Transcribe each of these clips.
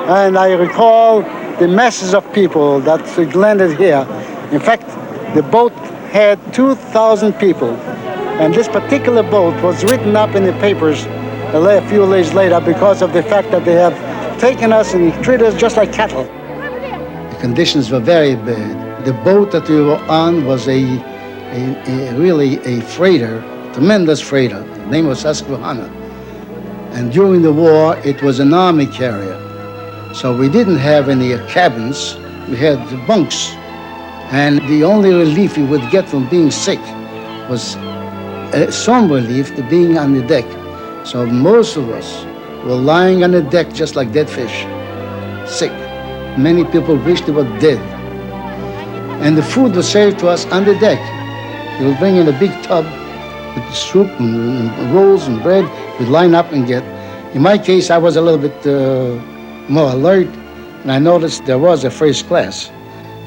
And I recall the masses of people that landed here. In fact, the boat had 2,000 people. And this particular boat was written up in the papers a few days later because of the fact that they have taken us and treated us just like cattle. The conditions were very bad. The boat that we were on was really a freighter, tremendous freighter. The name was Susquehanna. And during the war, it was an army carrier. So we didn't have any cabins. We had bunks. And the only relief you would get from being sick was some relief to being on the deck. So most of us were lying on the deck just like dead fish, sick. Many people wished they were dead. And the food was served to us on the deck. They would bring in a big tub with soup and rolls and bread. We'd line up and get. In my case, I was a little bit more alert, and I noticed there was a first class.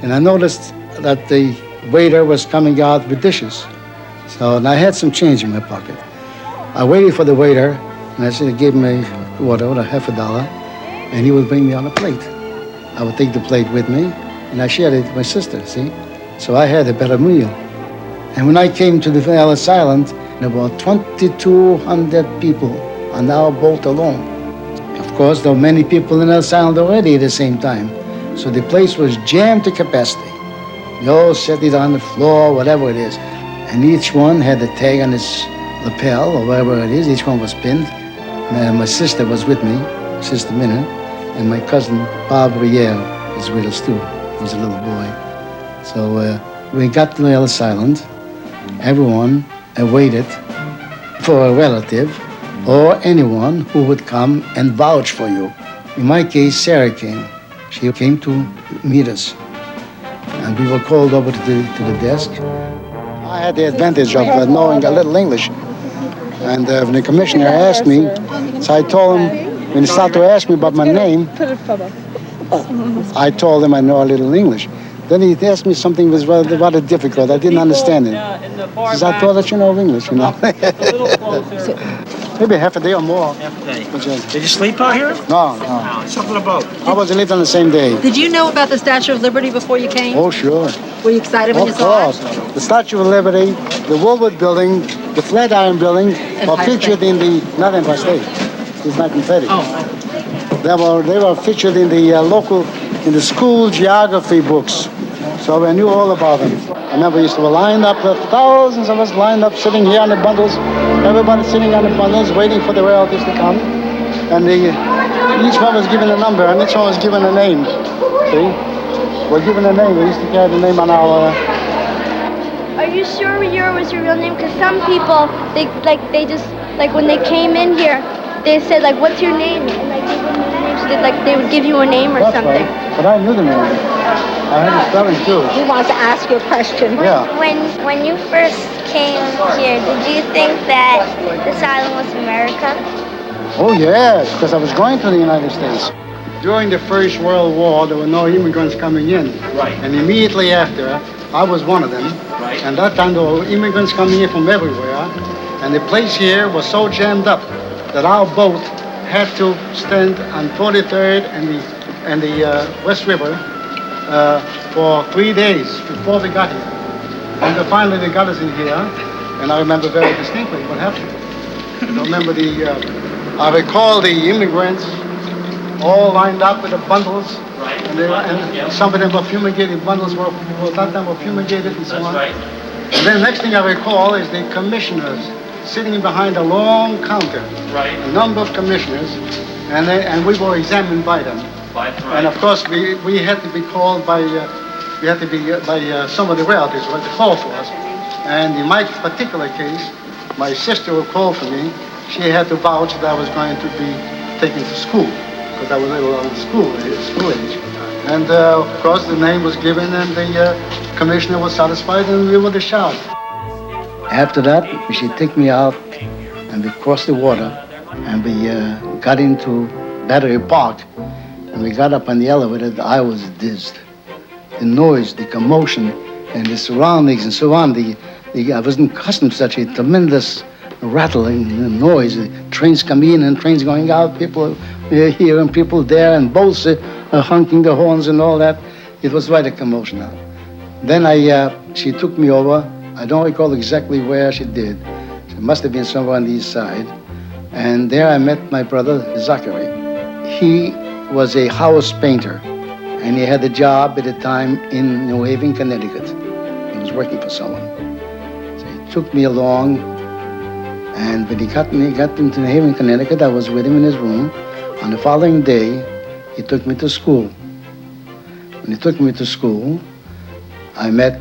And I noticed that the waiter was coming out with dishes. So and I had some change in my pocket. I waited for the waiter, and I said, I gave him a half a dollar, and he would bring me on a plate. I would take the plate with me, and I shared it with my sister, see? So I had a better meal. And when I came to the Ellis Island, there were 2,200 people on our boat alone. Of course, there were many people in Ellis Island already at the same time. So the place was jammed to capacity. They all set it on the floor, whatever it is. And each one had a tag on his lapel, or wherever it is. Each one was pinned. And my sister was with me, Sister Minna, and my cousin Bob Riel was with us too. He was a little boy. So we got to Ellis Island. Everyone waited for a relative or anyone who would come and vouch for you. In my case, Sarah came. She came to meet us. And we were called over to the desk. I had the advantage of knowing a little English. And when the commissioner asked me, so I told him, when he started to ask me about my name, I told him I know a little English. Then he asked me something that was rather difficult. I didn't understand it. He said, I thought that you know English, you know. Maybe half a day or more. Half a day. Did you sleep out here? No. Something about. I was lived on the same day. Did you know about the Statue of Liberty before you came? Oh, sure. Were you excited when you saw it? Of course. The Statue of Liberty, the Woolworth Building, the Flatiron Building were featured in the, not Empire State, it's 1930. Oh. They were featured in the in the school geography books. So I knew all about them. I remember we used to be lined up, thousands of us lined up, sitting here on the bundles, everybody sitting on the bundles, waiting for the relatives to come. And each one was given a number, and each one was given a name. See? We're given a name. We used to carry the name on our... Are you sure yours was your real name? Because some people, they just, when they came in here, they said, what's your name? And they gave them a name, so they would give you a name or something. Right. But I knew the name. I had a spelling too. He wants to ask you a question. Yeah. When you first came here, did you think that this island was America? Oh yes, because I was going to the United States. During the First World War, there were no immigrants coming in. Right. And immediately after, I was one of them. Right. And that time there were immigrants coming in from everywhere. And the place here was so jammed up that our boat had to stand on 43rd and the West River for 3 days before we got here. And finally they got us in here, and I remember very distinctly what happened. I remember I recall the immigrants all lined up with the bundles, Right. and some of them were fumigated, bundles were that time were fumigated and so on. Right. And then the next thing I recall is the commissioners sitting behind a long counter, Right. a number of commissioners, and we were examined by them. Right. And of course, we had to be called by some of the relatives who had to call for us. And in my particular case, my sister who called for me, she had to vouch that I was going to be taken to school, because I was a little out of school age. And of course, the name was given, and the commissioner was satisfied, and we were discharged. After that, she took me out, and we crossed the water, and we got into Battery Park. And we got up on the elevator, I was dizzy. The noise, the commotion, and the surroundings and so on. I wasn't accustomed to such a tremendous rattling, the noise. Trains come in and trains going out. People here and people there, and boats honking the horns and all that. It was quite a commotion. Then she took me over. I don't recall exactly where she did. It must have been somewhere on the east side. And there I met my brother, Zachary. He was a house painter, and he had a job at the time in New Haven, Connecticut. He was working for someone. So he took me along, and when he got into New Haven, Connecticut, I was with him in his room. On the following day, he took me to school. When he took me to school, I met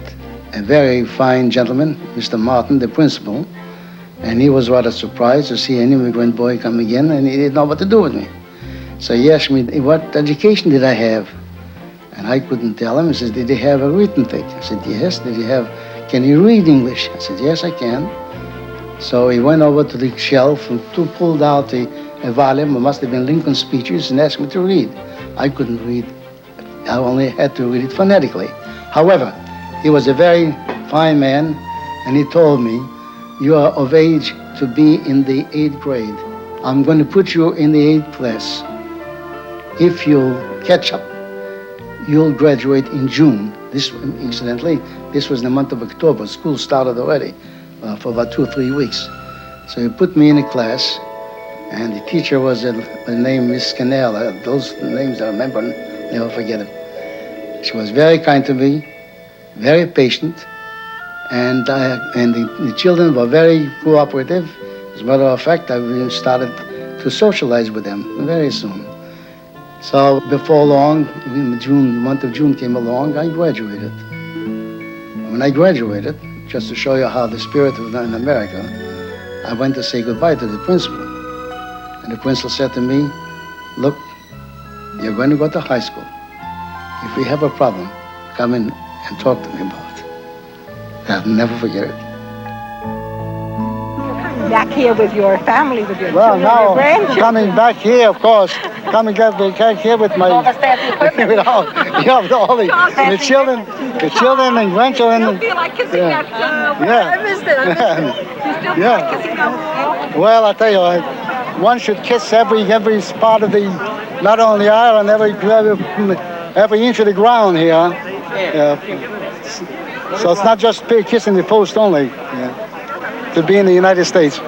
a very fine gentleman, Mr. Martin, the principal, and he was rather surprised to see an immigrant boy coming in, and he didn't know what to do with me. So he asked me, what education did I have? And I couldn't tell him. He says, did you have a written thing? I said, yes. Can you read English? I said, yes, I can. So he went over to the shelf and pulled out a volume, it must have been Lincoln's speeches, and asked me to read. I couldn't read. I only had to read it phonetically. However, he was a very fine man, and he told me, you are of age to be in the 8th grade. I'm going to put you in the 8th class. If you'll catch up, you'll graduate in June. Incidentally, this was in the month of October. School started already for about 2 or 3 weeks. So he put me in a class, and the teacher was the name Miss Cannell. Those names I remember, never forget them. She was very kind to me, very patient, and the children were very cooperative. As a matter of fact, I started to socialize with them very soon. So before long, in the month of June came along, I graduated. When I graduated, just to show you how the spirit was in America, I went to say goodbye to the principal. And the principal said to me, look, you're going to go to high school. If we have a problem, come in and talk to me about it. I'll never forget it. Back here with your family, with your Well, children, now, your grandchildren. coming back here, of course, coming back here with my, All the fancy equipment. with all the children and grandchildren. You feel like kissing Yeah. that. Yeah. I missed it. You still feel Yeah. like kissing that. Well, I tell you, one should kiss every part of the, not only the island, every inch of the ground here. So it's not just kissing the post only, to be in the United States.